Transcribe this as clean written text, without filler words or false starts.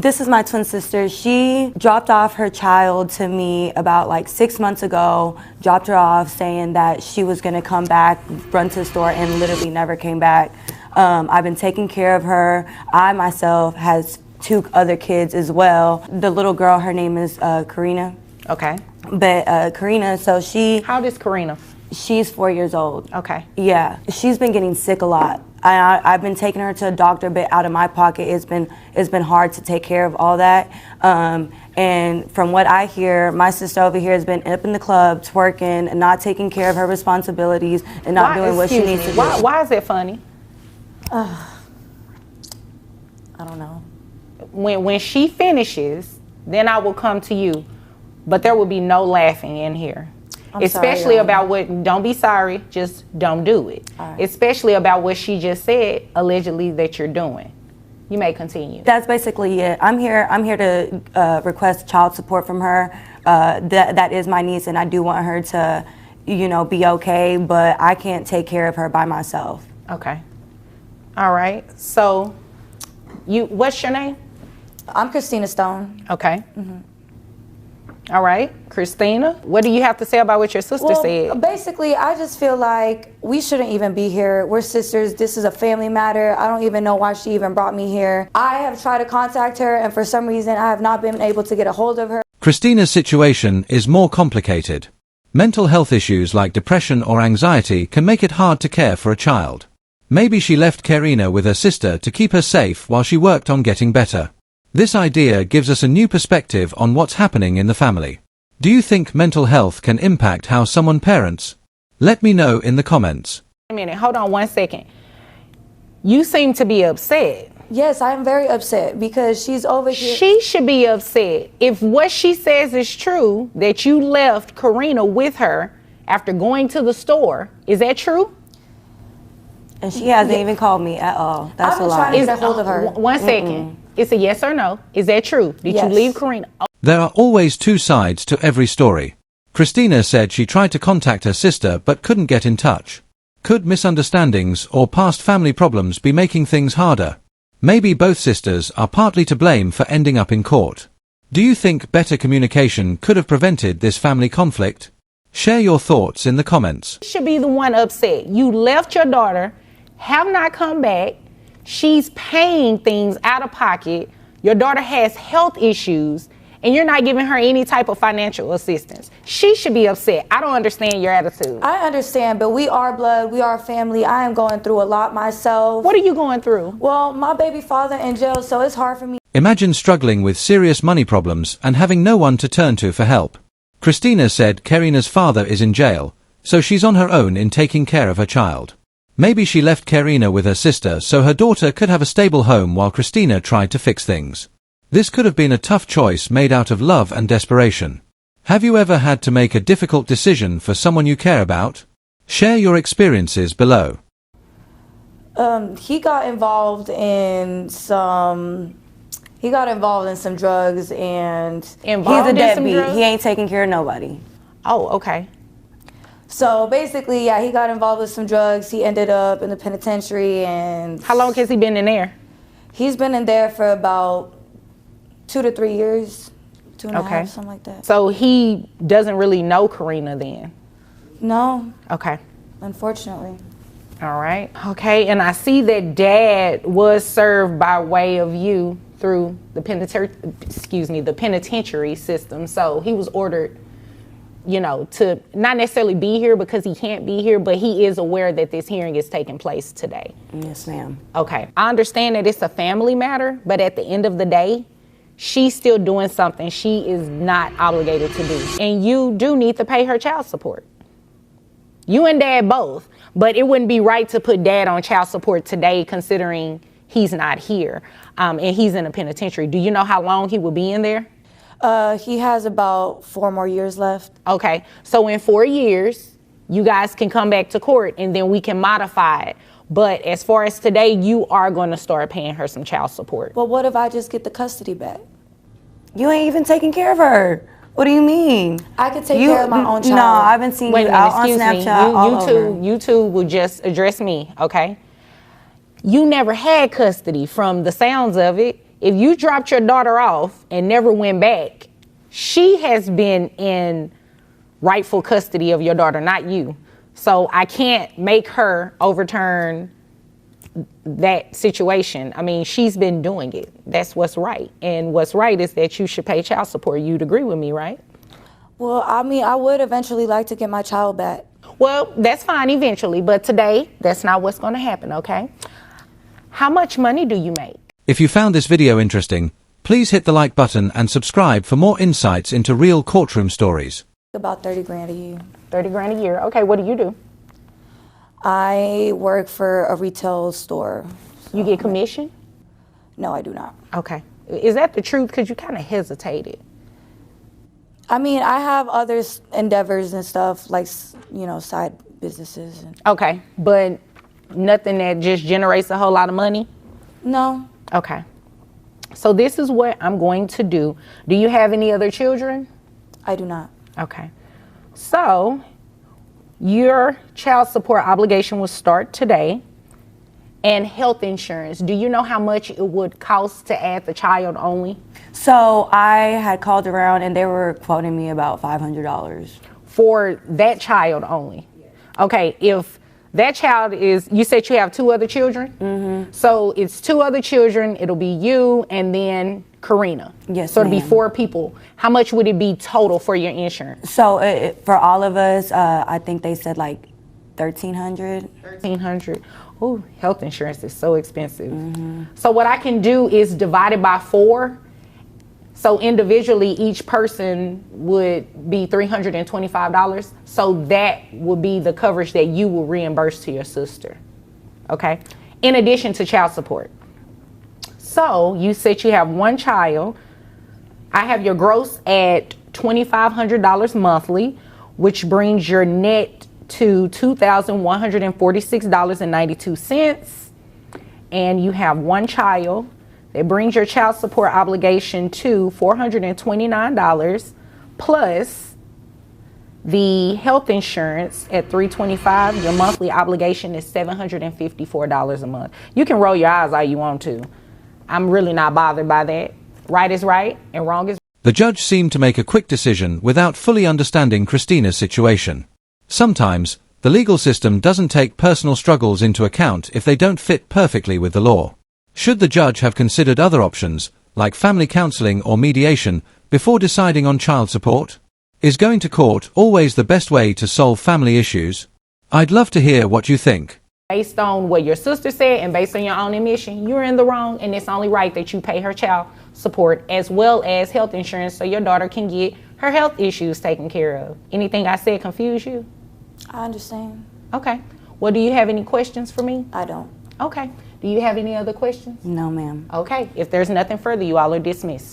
This is my twin sister. She dropped off her child to me about like 6 months ago, dropped her off saying that she was gonna come back, run to the store, and literally never came back. I've been taking care of her. I myself has 2 other kids as well. The little girl, her name is Karina. Okay. But Karina, so How old is Karina? she's 4 years old. Okay. Yeah, she's been getting sick a lot. I've been taking her to a doctor, but out of my pocket, it's been hard to take care of all that. And from what I hear, my sister over here has been up in the club, twerking, and not taking care of her responsibilities, and not doing what she needs to do. Why is that funny? I don't know. When she finishes, then I will come to you, but there will be no laughing in here. Especially about what, don't be sorry, just don't do it. Right. Especially about what she just said, allegedly, that you're doing. You may continue. That's basically it. I'm here to request child support from her. That is my niece, and I do want her to, be okay, but I can't take care of her by myself. Okay. All right. So, what's your name? I'm Christina Stone. Okay. Mm-hmm. All right, Christina, what do you have to say about what your sister said? Basically, I just feel like we shouldn't even be here. We're sisters. This is a family matter. I don't even know why she even brought me here. I have tried to contact her, and for some reason, I have not been able to get a hold of her. Christina's situation is more complicated. Mental health issues like depression or anxiety can make it hard to care for a child. Maybe she left Karina with her sister to keep her safe while she worked on getting better. This idea gives us a new perspective on what's happening in the family. Do you think mental health can impact how someone parents? Let me know in the comments. Wait a minute, hold on 1 second. You seem to be upset. Yes, I am very upset because she's over here. She should be upset. If what she says is true, that you left Karina with her after going to the store, is that true? And she hasn't even called me at all. That's a lie. I've been trying to get a hold of her. 1 second. It's a yes or no. Is that true? Did you leave Karina? Oh. There are always 2 sides to every story. Christina said she tried to contact her sister but couldn't get in touch. Could misunderstandings or past family problems be making things harder? Maybe both sisters are partly to blame for ending up in court. Do you think better communication could have prevented this family conflict? Share your thoughts in the comments. You should be the one upset. You left your daughter, have not come back. She's paying things out of pocket. Your daughter has health issues, and you're not giving her any type of financial assistance. She should be upset. I don't understand your attitude. I understand, but we are blood. We are family. I am going through a lot myself. What are you going through? Well, my baby father in jail, so it's hard for me. Imagine struggling with serious money problems and having no one to turn to for help. Christina said Karina's father is in jail, so she's on her own in taking care of her child. Maybe she left Karina with her sister so her daughter could have a stable home while Christina tried to fix things. This could have been a tough choice made out of love and desperation. Have you ever had to make a difficult decision for someone you care about? Share your experiences below. He got involved in some drugs, and He's a deadbeat. He ain't taking care of nobody. Oh, okay. So basically, yeah, he got involved with some drugs. He ended up in the penitentiary, and... How long has he been in there? He's been in there for about 2 to 3 years, 2.5, something like that. So he doesn't really know Karina then? No. Okay. Unfortunately. All right. Okay, and I see that Dad was served by way of you through the penitentiary system. So he was ordered, to not necessarily be here because he can't be here, but he is aware that this hearing is taking place today. Yes, ma'am. Okay. I understand that it's a family matter, but at the end of the day, she's still doing something she is not obligated to do. And you do need to pay her child support. You and Dad both, but it wouldn't be right to put Dad on child support today considering he's not here and he's in a penitentiary. Do you know how long he will be in there? He has about 4 more years left. Okay, so in 4 years, you guys can come back to court and then we can modify it. But as far as today, you are going to start paying her some child support. Well, what if I just get the custody back? You ain't even taking care of her. What do you mean? I could take care of my own child. No, I've been seeing you out on Snapchat. You two will just address me, okay? You never had custody from the sounds of it. If you dropped your daughter off and never went back, she has been in rightful custody of your daughter, not you. So I can't make her overturn that situation. I mean, she's been doing it. That's what's right. And what's right is that you should pay child support. You'd agree with me, right? Well, I mean, I would eventually like to get my child back. Well, that's fine eventually, but today, that's not what's going to happen, okay? How much money do you make? If you found this video interesting, please hit the like button and subscribe for more insights into real courtroom stories. About 30 grand a year. 30 grand a year. Okay, what do you do? I work for a retail store. You get commission? No, I do not. Okay. Is that the truth? Because you kind of hesitated. I mean, I have other endeavors and stuff, like, you know, side businesses. Okay, but nothing that just generates a whole lot of money? No. Okay. So this is what I'm going to do. Do you have any other children? I do not. Okay. So your child support obligation will start today. And health insurance. Do you know how much it would cost to add the child only? So I had called around and they were quoting me about $500. For that child only? Okay, if that child is, you said you have 2 other children? Mm-hmm. So it's 2 other children, it'll be you and then Karina. Yes, so it'll be ma'am. 4 people. How much would it be total for your insurance? So for all of us, I think they said like $1,300. $1,300. Oh, health insurance is so expensive. Mm-hmm. So what I can do is divide it by 4. So individually, each person would be $325. So that would be the coverage that you will reimburse to your sister. Okay. In addition to child support. So you said you have 1 child. I have your gross at $2,500 monthly, which brings your net to $2,146.92. And you have 1 child. That brings your child support obligation to $429 plus the health insurance at $325. Your monthly obligation is $754 a month. You can roll your eyes all you want to. I'm really not bothered by that. Right is right and wrong is wrong. The judge seemed to make a quick decision without fully understanding Christina's situation. Sometimes, the legal system doesn't take personal struggles into account if they don't fit perfectly with the law. Should the judge have considered other options, like family counseling or mediation, before deciding on child support? Is going to court always the best way to solve family issues? I'd love to hear what you think. Based on what your sister said and based on your own admission, you're in the wrong, and it's only right that you pay her child support as well as health insurance so your daughter can get her health issues taken care of. Anything I said confuse you? I understand. Okay. Well, do you have any questions for me? I don't. Okay. Do you have any other questions? No, ma'am. Okay. If there's nothing further, you all are dismissed.